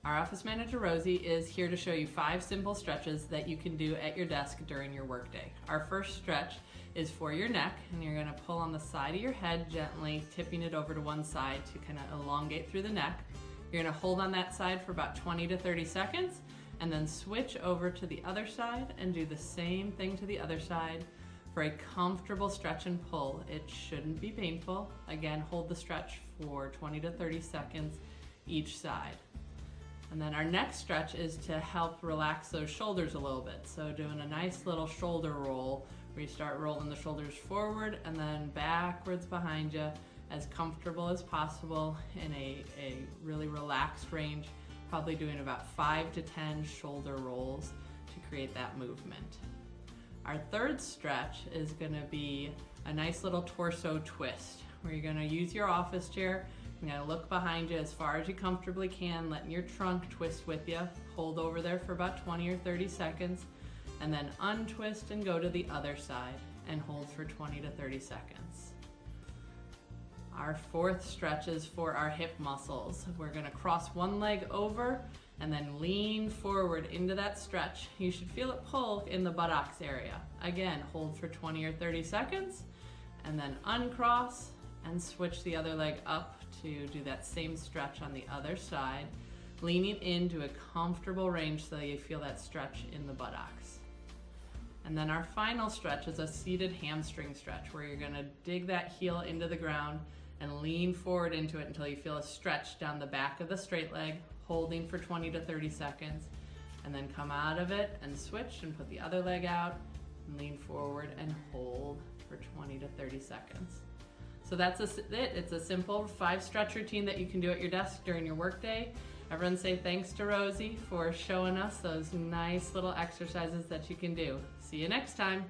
Our office manager, Rosie, is here to show you 5 simple stretches that you can do at your desk during your workday. Our first stretch is for your neck, and you're gonna pull on the side of your head gently, tipping it over to one side to kind of elongate through the neck. You're gonna hold on that side for about 20 to 30 seconds, and then switch over to the other side and do the same thing to the other side for a comfortable stretch and pull. It shouldn't be painful. Again, hold the stretch for 20 to 30 seconds each side. And then our next stretch is to help relax those shoulders a little bit. So doing a nice little shoulder roll where you start rolling the shoulders forward and then backwards behind you, as comfortable as possible in a really relaxed range, probably doing about 5 to 10 shoulder rolls to create that movement. Our third stretch is gonna be a nice little torso twist where you're gonna use your office chair. You're gonna look behind you as far as you comfortably can, letting your trunk twist with you. Hold over there for about 20 or 30 seconds, and then untwist and go to the other side and hold for 20 to 30 seconds. Our fourth stretch is for our hip muscles. We're gonna cross one leg over and then lean forward into that stretch. You should feel it pull in the buttocks area. Again, hold for 20 or 30 seconds, and then uncross and switch the other leg up to do that same stretch on the other side, leaning into a comfortable range so that you feel that stretch in the buttocks. And then our final stretch is a seated hamstring stretch where you're gonna dig that heel into the ground and lean forward into it until you feel a stretch down the back of the straight leg, holding for 20 to 30 seconds, and then come out of it and switch and put the other leg out and lean forward and hold for 20 to 30 seconds. So that's it. It's a simple 5 stretch routine that you can do at your desk during your workday. Everyone say thanks to Rosie for showing us those nice little exercises that you can do. See you next time.